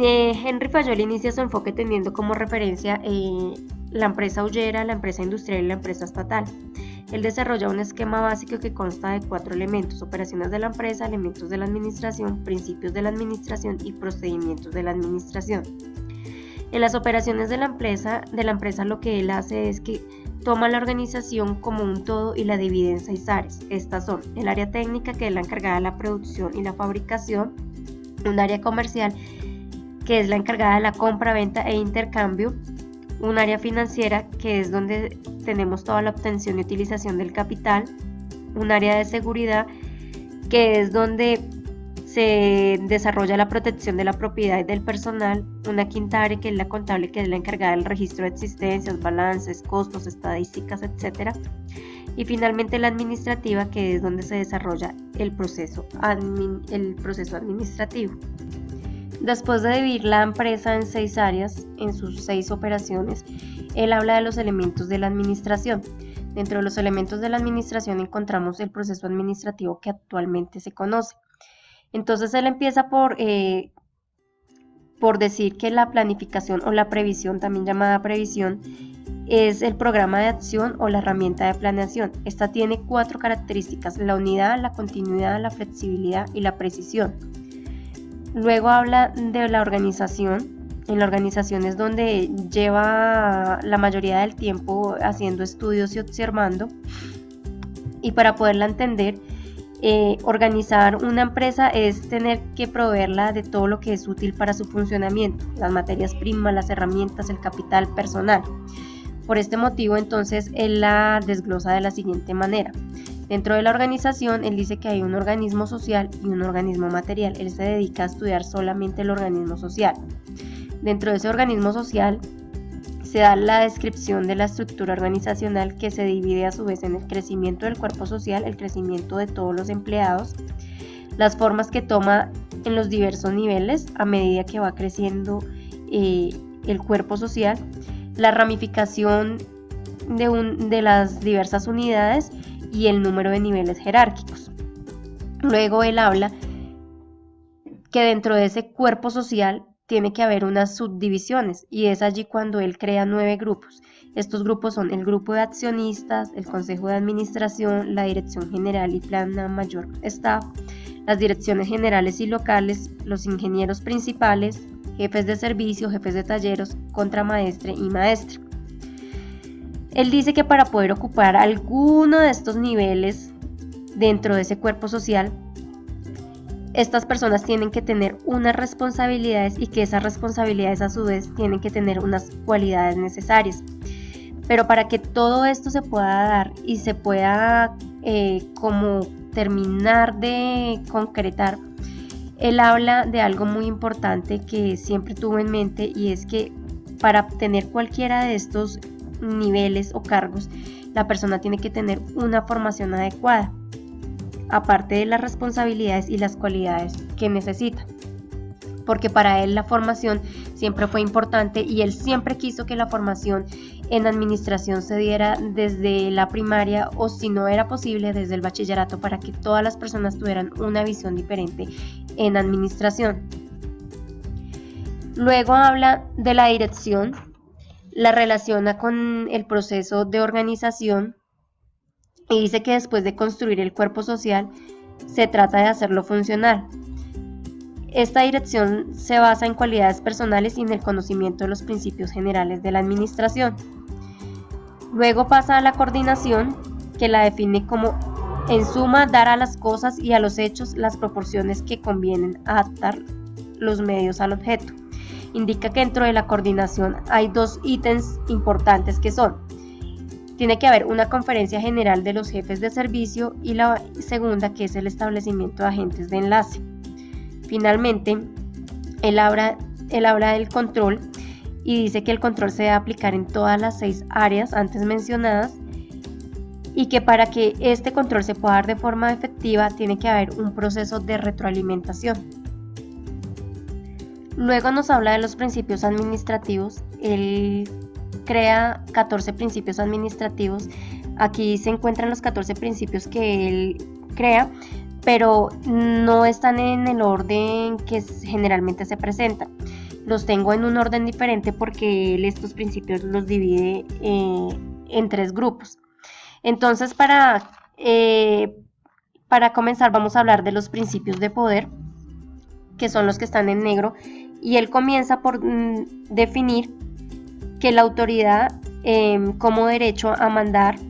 Henry Fayol inicia su enfoque teniendo como referencia la empresa hullera, la empresa industrial y la empresa estatal. Él desarrolla un esquema básico que consta de 4 elementos: operaciones de la empresa, elementos de la administración, principios de la administración y procedimientos de la administración. En las operaciones de la empresa lo que él hace es que toma la organización como un todo y la divide en 6 áreas. Estas son el área técnica, que es la encargada de la producción y la fabricación, un área comercial, que es la encargada de la compra, venta e intercambio, un área financiera, que es donde tenemos toda la obtención y utilización del capital, un área de seguridad, que es donde se desarrolla la protección de la propiedad y del personal, una quinta área que es la contable, que es la encargada del registro de existencias, balances, costos, estadísticas, etc. Y finalmente la administrativa, que es donde se desarrolla el proceso administrativo. Después de dividir la empresa en 6 áreas, en sus 6 operaciones, él habla de los elementos de la administración. Dentro de los elementos de la administración encontramos el proceso administrativo que actualmente se conoce. Entonces él empieza por decir que la planificación o la previsión, también llamada previsión, es el programa de acción o la herramienta de planeación. Esta tiene 4 características: la unidad, la continuidad, la flexibilidad y la precisión. Luego habla de la organización. En la organización es donde lleva la mayoría del tiempo haciendo estudios y observando. Y para poderla entender, organizar una empresa es tener que proveerla de todo lo que es útil para su funcionamiento: las materias primas, las herramientas, el capital personal. Por este motivo, entonces, él la desglosa de la siguiente manera. Dentro de la organización, él dice que hay un organismo social y un organismo material. Él se dedica a estudiar solamente el organismo social. Dentro de ese organismo social se da la descripción de la estructura organizacional, que se divide a su vez en el crecimiento del cuerpo social, el crecimiento de todos los empleados, las formas que toma en los diversos niveles a medida que va creciendo el cuerpo social, la ramificación de las diversas unidades y el número de niveles jerárquicos. Luego él habla que dentro de ese cuerpo social tiene que haber unas subdivisiones, y es allí cuando él crea 9 grupos. Estos grupos son el grupo de accionistas, el consejo de administración, la dirección general y plana mayor staff, las direcciones generales y locales, los ingenieros principales, jefes de servicio, jefes de talleres, contramaestre y maestre. Él dice que para poder ocupar alguno de estos niveles dentro de ese cuerpo social, estas personas tienen que tener unas responsabilidades, y que esas responsabilidades a su vez tienen que tener unas cualidades necesarias. Pero para que todo esto se pueda dar y se pueda como terminar de concretar, él habla de algo muy importante que siempre tuvo en mente, y es que para obtener cualquiera de estos niveles o cargos, la persona tiene que tener una formación adecuada, aparte de las responsabilidades y las cualidades que necesita, porque para él la formación siempre fue importante, y él siempre quiso que la formación en administración se diera desde la primaria, o si no era posible desde el bachillerato, para que todas las personas tuvieran una visión diferente en administración. Luego habla de la dirección, la relaciona con el proceso de organización, y dice que después de construir el cuerpo social, se trata de hacerlo funcional. Esta dirección se basa en cualidades personales y en el conocimiento de los principios generales de la administración. Luego pasa a la coordinación, que la define como, en suma, dar a las cosas y a los hechos las proporciones que convienen, adaptar los medios al objeto. Indica que dentro de la coordinación hay 2 ítems importantes, que son: tiene que haber una conferencia general de los jefes de servicio, y la segunda, que es el establecimiento de agentes de enlace. Finalmente, él habla del control, y dice que el control se debe aplicar en todas las 6 áreas antes mencionadas, y que para que este control se pueda dar de forma efectiva tiene que haber un proceso de retroalimentación. Luego nos habla de los principios administrativos. Él crea 14 principios administrativos. Aquí se encuentran los 14 principios que él crea, pero no están en el orden que generalmente se presenta. Los tengo en un orden diferente porque él estos principios los divide en 3 grupos. Entonces, para comenzar vamos a hablar de los principios de poder, que son los que están en negro, y él comienza por definir que la autoridad como derecho a mandar,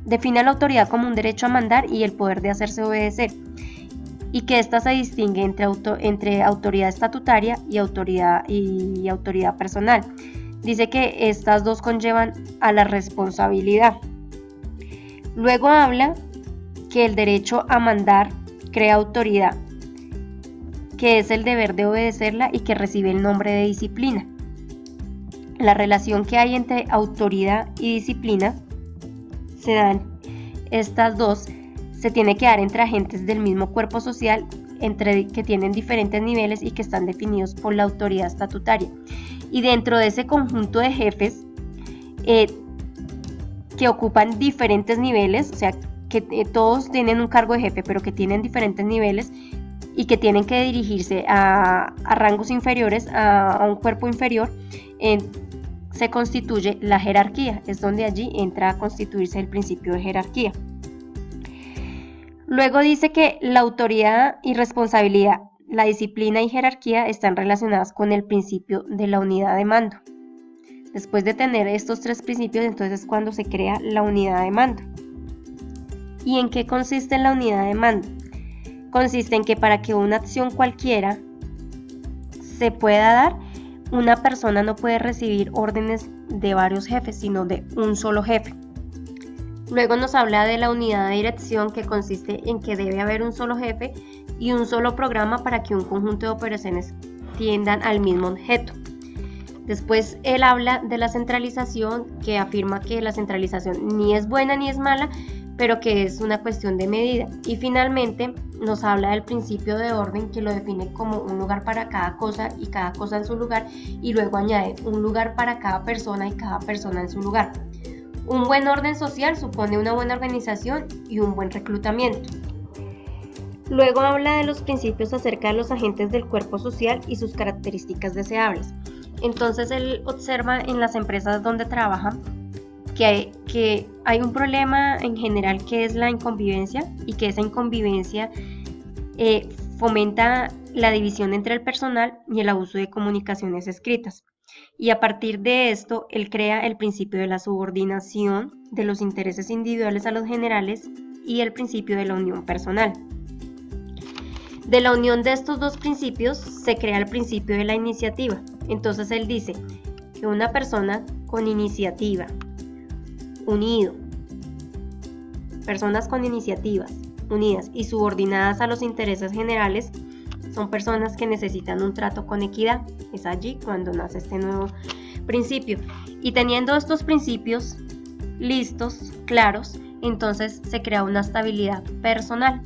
define la autoridad como un derecho a mandar y el poder de hacerse obedecer, y que ésta se distingue entre autoridad estatutaria y autoridad personal. Dice que estas dos conllevan a la responsabilidad. Luego habla que el derecho a mandar crea autoridad, que es el deber de obedecerla y que recibe el nombre de disciplina. La relación que hay entre autoridad y disciplina se dan estas dos, se tiene que dar entre agentes del mismo cuerpo social, que tienen diferentes niveles y que están definidos por la autoridad estatutaria. Y dentro de ese conjunto de jefes que ocupan diferentes niveles, o sea, que todos tienen un cargo de jefe, pero que tienen diferentes niveles y que tienen que dirigirse a rangos inferiores, a un cuerpo inferior, se constituye la jerarquía. Es donde allí entra a constituirse el principio de jerarquía. Luego dice que la autoridad y responsabilidad, la disciplina y jerarquía están relacionadas con el principio de la unidad de mando. Después de tener estos 3 principios, entonces es cuando se crea la unidad de mando. ¿Y en qué consiste la unidad de mando? Consiste en que para que una acción cualquiera se pueda dar, una persona no puede recibir órdenes de varios jefes, sino de un solo jefe. Luego nos habla de la unidad de dirección, que consiste en que debe haber un solo jefe y un solo programa para que un conjunto de operaciones tiendan al mismo objeto. Después él habla de la centralización, que afirma que la centralización ni es buena ni es mala, pero que es una cuestión de medida. Y finalmente nos habla del principio de orden, que lo define como un lugar para cada cosa y cada cosa en su lugar, y luego añade un lugar para cada persona y cada persona en su lugar. Un buen orden social supone una buena organización y un buen reclutamiento. Luego habla de los principios acerca de los agentes del cuerpo social y sus características deseables. Entonces él observa en las empresas donde trabaja que hay un problema en general, que es la inconvivencia, y que esa inconvivencia fomenta la división entre el personal y el abuso de comunicaciones escritas. Y a partir de esto, él crea el principio de la subordinación de los intereses individuales a los generales y el principio de la unión personal. De la unión de estos 2 principios se crea el principio de la iniciativa. Entonces él dice que una persona con iniciativa, personas con iniciativas unidas y subordinadas a los intereses generales, son personas que necesitan un trato con equidad. Es allí cuando nace este nuevo principio. Y teniendo estos principios listos, claros, entonces se crea una estabilidad personal.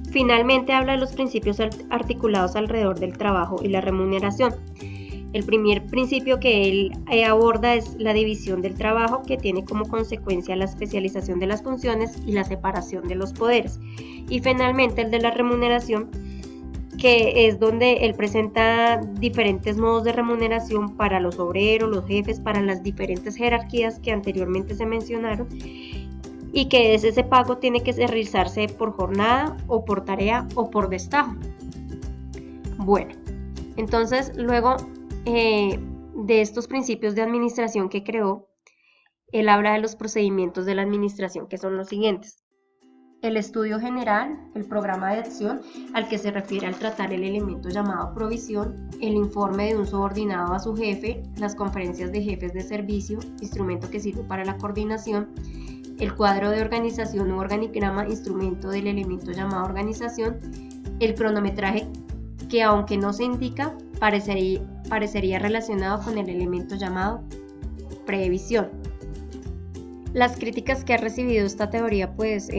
Finalmente habla de los principios articulados alrededor del trabajo y la remuneración. El primer principio que él aborda es la división del trabajo, que tiene como consecuencia la especialización de las funciones y la separación de los poderes. Y finalmente el de la remuneración, que es donde él presenta diferentes modos de remuneración para los obreros, los jefes, para las diferentes jerarquías que anteriormente se mencionaron, y que ese pago tiene que realizarse por jornada o por tarea o por destajo. Bueno, entonces luego de estos principios de administración que creó, él habla de los procedimientos de la administración, que son los siguientes: el estudio general, el programa de acción, al que se refiere al tratar el elemento llamado provisión, el informe de un subordinado a su jefe, las conferencias de jefes de servicio, instrumento que sirve para la coordinación, el cuadro de organización u organigrama, instrumento del elemento llamado organización, el cronometraje, que aunque no se indica, parecería relacionado con el elemento llamado previsión. Las críticas que ha recibido esta teoría, pues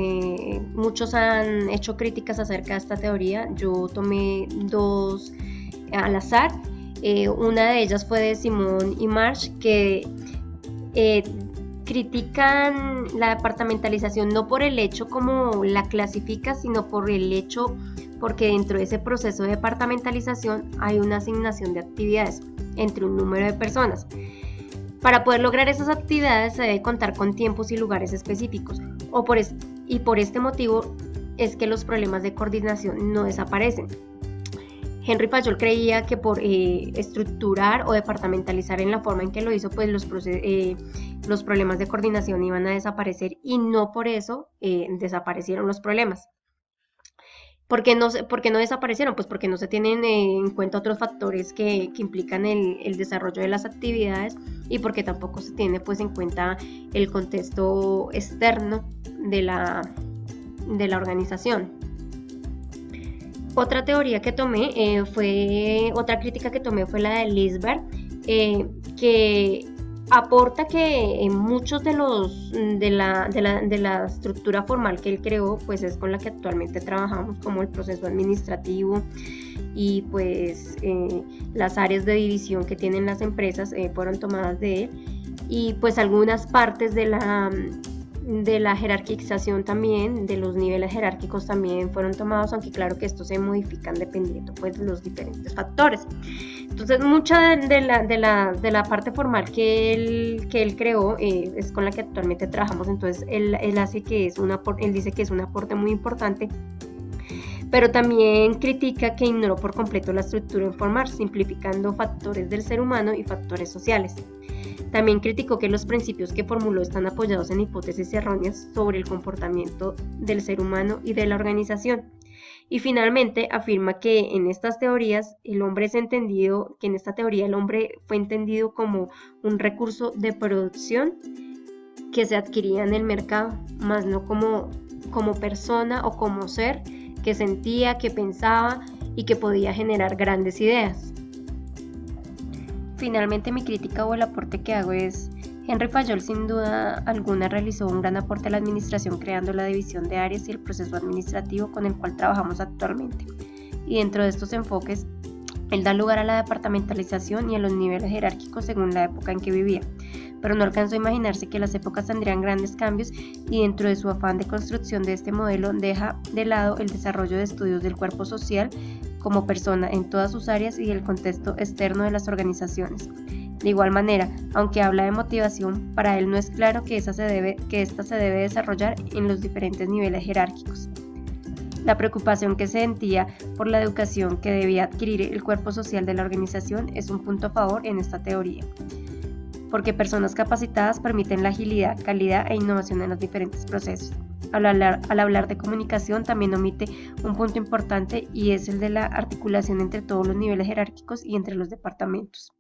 muchos han hecho críticas acerca de esta teoría. Yo tomé 2 al azar. Una de ellas fue de Simon y Marsh, que critican la departamentalización no por el hecho como la clasifica, sino por el hecho porque dentro de ese proceso de departamentalización hay una asignación de actividades entre un número de personas. Para poder lograr esas actividades se debe contar con tiempos y lugares específicos, y por este motivo es que los problemas de coordinación no desaparecen. Henry Fayol creía que por estructurar o departamentalizar en la forma en que lo hizo, pues los problemas de coordinación iban a desaparecer, y no por eso desaparecieron los problemas. ¿Por qué no desaparecieron? Pues porque no se tienen en cuenta otros factores que implican el desarrollo de las actividades, y porque tampoco se tiene pues en cuenta el contexto externo de la organización. Otra teoría que tomé otra crítica que tomé fue la de Lisbeth, que aporta que en muchos de la estructura formal que él creó, pues es con la que actualmente trabajamos, como el proceso administrativo y pues las áreas de división que tienen las empresas fueron tomadas de él, y pues algunas partes de la jerarquización también, de los niveles jerárquicos también fueron tomados, aunque claro que estos se modifican dependiendo pues de los diferentes factores. Entonces mucha de la parte formal que él creó es con la que actualmente trabajamos. Entonces él dice que es un aporte muy importante, pero también critica que ignoró por completo la estructura informal, simplificando factores del ser humano y factores sociales. También criticó que los principios que formuló están apoyados en hipótesis erróneas sobre el comportamiento del ser humano y de la organización. Y finalmente afirma que en esta teoría el hombre fue entendido como un recurso de producción que se adquiría en el mercado, más no como persona o como ser que sentía, que pensaba y que podía generar grandes ideas. Finalmente, mi crítica o el aporte que hago es: Henry Fayol sin duda alguna realizó un gran aporte a la administración, creando la división de áreas y el proceso administrativo con el cual trabajamos actualmente. Y dentro de estos enfoques, él da lugar a la departamentalización y a los niveles jerárquicos según la época en que vivía. Pero no alcanzó a imaginarse que las épocas tendrían grandes cambios, y dentro de su afán de construcción de este modelo deja de lado el desarrollo de estudios del cuerpo social como persona en todas sus áreas y el contexto externo de las organizaciones. De igual manera, aunque habla de motivación, para él no es claro que esta se debe desarrollar en los diferentes niveles jerárquicos. La preocupación que se sentía por la educación que debía adquirir el cuerpo social de la organización es un punto a favor en esta teoría, porque personas capacitadas permiten la agilidad, calidad e innovación en los diferentes procesos. Al hablar de comunicación también omite un punto importante, y es el de la articulación entre todos los niveles jerárquicos y entre los departamentos.